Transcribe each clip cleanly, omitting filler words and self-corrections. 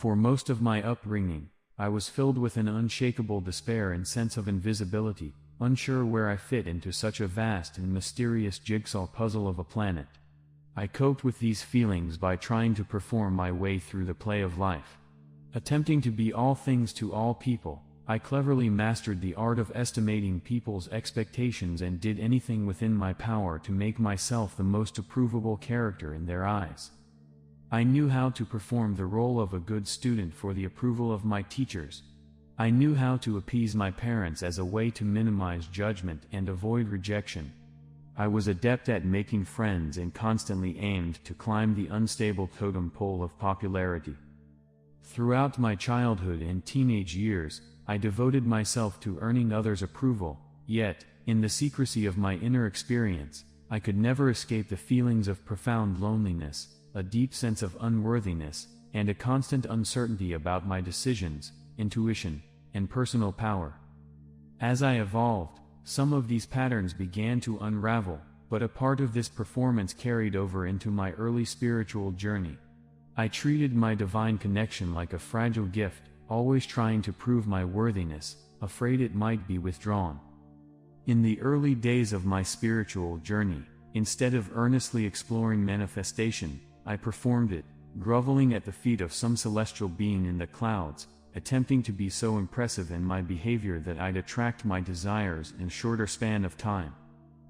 For most of my upbringing, I was filled with an unshakable despair and sense of invisibility, unsure where I fit into such a vast and mysterious jigsaw puzzle of a planet. I coped with these feelings by trying to perform my way through the play of life. Attempting to be all things to all people, I cleverly mastered the art of estimating people's expectations and did anything within my power to make myself the most approvable character in their eyes. I knew how to perform the role of a good student for the approval of my teachers. I knew how to appease my parents as a way to minimize judgment and avoid rejection. I was adept at making friends and constantly aimed to climb the unstable totem pole of popularity. Throughout my childhood and teenage years, I devoted myself to earning others' approval, yet, in the secrecy of my inner experience, I could never escape the feelings of profound loneliness, a deep sense of unworthiness, and a constant uncertainty about my decisions, intuition, and personal power. As I evolved, some of these patterns began to unravel, but a part of this performance carried over into my early spiritual journey. I treated my divine connection like a fragile gift, always trying to prove my worthiness, afraid it might be withdrawn. In the early days of my spiritual journey, instead of earnestly exploring manifestation, I performed it, groveling at the feet of some celestial being in the clouds, attempting to be so impressive in my behavior that I'd attract my desires in a shorter span of time.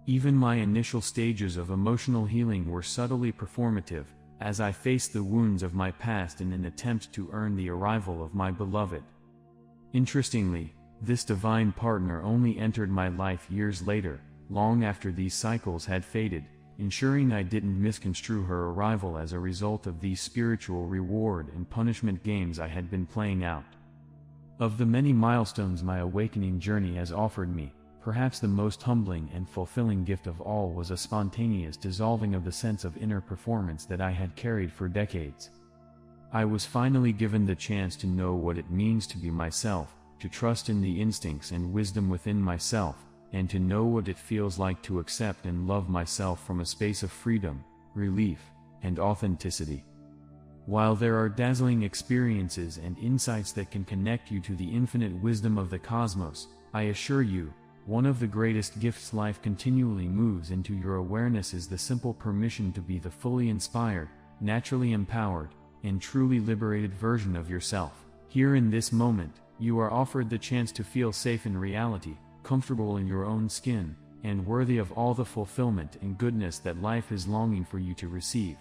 Even my initial stages of emotional healing were subtly performative, as I faced the wounds of my past in an attempt to earn the arrival of my beloved. Interestingly, this divine partner only entered my life years later, long after these cycles had faded, ensuring I didn't misconstrue her arrival as a result of these spiritual reward and punishment games I had been playing out. Of the many milestones my awakening journey has offered me, perhaps the most humbling and fulfilling gift of all was a spontaneous dissolving of the sense of inner performance that I had carried for decades. I was finally given the chance to know what it means to be myself, to trust in the instincts and wisdom within myself, and to know what it feels like to accept and love myself from a space of freedom, relief, and authenticity. While there are dazzling experiences and insights that can connect you to the infinite wisdom of the cosmos, I assure you, one of the greatest gifts life continually moves into your awareness is the simple permission to be the fully inspired, naturally empowered, and truly liberated version of yourself. Here in this moment, you are offered the chance to feel safe in reality, comfortable in your own skin, and worthy of all the fulfillment and goodness that life is longing for you to receive.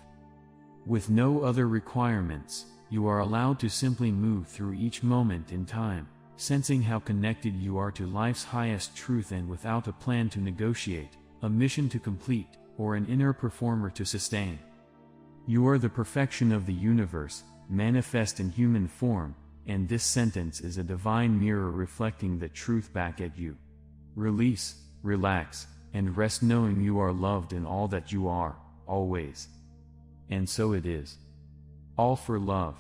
With no other requirements, you are allowed to simply move through each moment in time, sensing how connected you are to life's highest truth and without a plan to negotiate, a mission to complete, or an inner performer to sustain. You are the perfection of the universe, manifest in human form, and this sentence is a divine mirror reflecting the truth back at you. Release, relax, and rest knowing you are loved in all that you are, always. And so it is. All for love.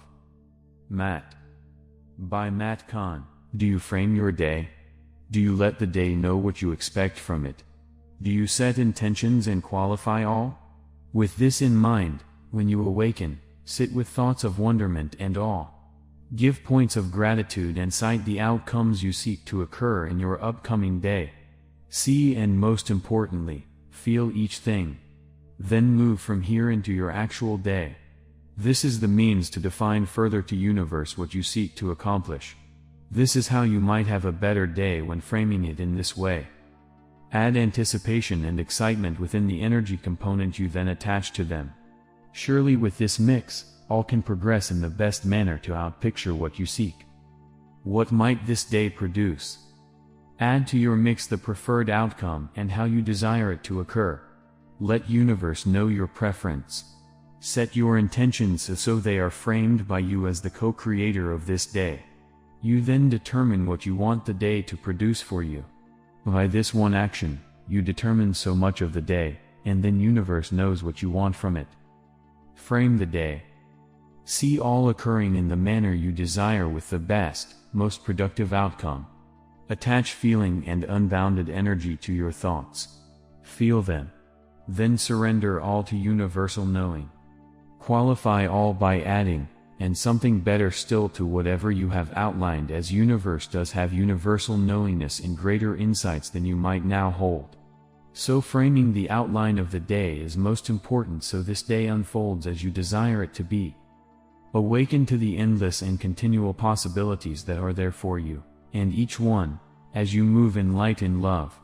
Matt. By Matt Kahn. Do you frame your day? Do you let the day know what you expect from it? Do you set intentions and qualify all? With this in mind, when you awaken, sit with thoughts of wonderment and awe. Give points of gratitude and cite the outcomes you seek to occur in your upcoming day. See and most importantly, feel each thing. Then move from here into your actual day. This is the means to define further to universe what you seek to accomplish. This is how you might have a better day when framing it in this way. Add anticipation and excitement within the energy component you then attach to them. Surely with this mix, all can progress in the best manner to outpicture what you seek. What might this day produce? Add to your mix the preferred outcome and how you desire it to occur. Let universe know your preference. Set your intentions so they are framed by you as the co-creator of this day. You then determine what you want the day to produce for you. By this one action, you determine so much of the day, and then universe knows what you want from it. Frame the day. See all occurring in the manner you desire with the best, most productive outcome. Attach feeling and unbounded energy to your thoughts. Feel them. Then surrender all to universal knowing. Qualify all by adding, and something better still to whatever you have outlined, as universe does have universal knowingness and greater insights than you might now hold. So framing the outline of the day is most important, so this day unfolds as you desire it to be. Awaken to the endless and continual possibilities that are there for you, and each one, as you move in light and love.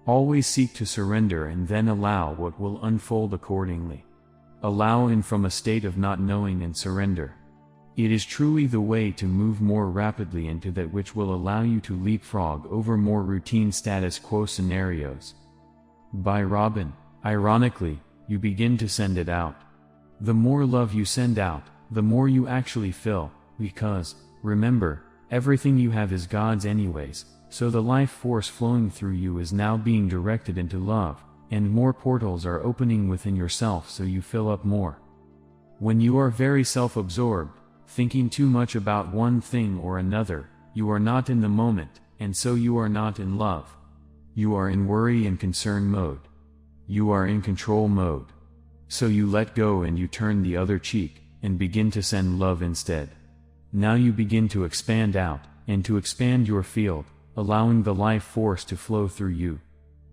Always seek to surrender and then allow what will unfold accordingly. Allow in from a state of not knowing and surrender. It is truly the way to move more rapidly into that which will allow you to leapfrog over more routine status quo scenarios. By Robin. Ironically, you begin to send it out. The more love you send out, the more you actually fill, because, remember, everything you have is God's anyways, so the life force flowing through you is now being directed into love, and more portals are opening within yourself so you fill up more. When you are very self-absorbed, thinking too much about one thing or another, you are not in the moment, and so you are not in love. You are in worry and concern mode. You are in control mode. So you let go and you turn the other cheek, and begin to send love instead. Now you begin to expand out, and to expand your field, allowing the life force to flow through you.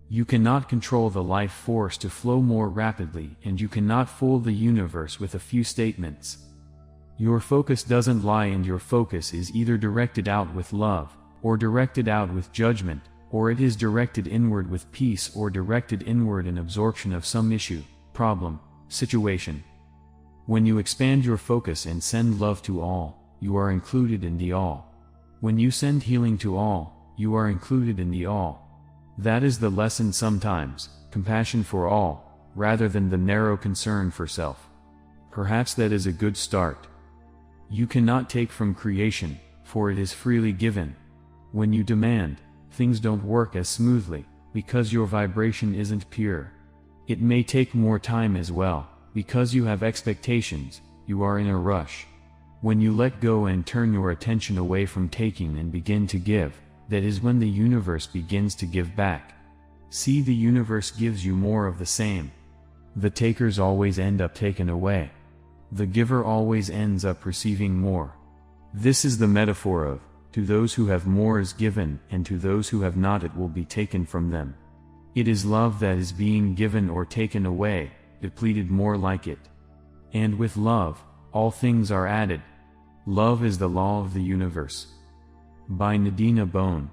You cannot control the life force to flow more rapidly, and you cannot fool the universe with a few statements. Your focus doesn't lie, and your focus is either directed out with love, or directed out with judgment, or it is directed inward with peace, or directed inward in absorption of some issue, problem, situation. When you expand your focus and send love to all, you are included in the all. When you send healing to all, you are included in the all. That is the lesson sometimes, compassion for all, rather than the narrow concern for self. Perhaps that is a good start. You cannot take from creation, for it is freely given. When you demand, things don't work as smoothly, because your vibration isn't pure. It may take more time as well, because you have expectations, you are in a rush. When you let go and turn your attention away from taking and begin to give, that is when the universe begins to give back. See, the universe gives you more of the same. The takers always end up taken away. The giver always ends up receiving more. This is the metaphor of, to those who have more is given, and to those who have not it will be taken from them. It is love that is being given or taken away, depleted more like it. And with love, all things are added. Love is the law of the universe. By Nadina Bone.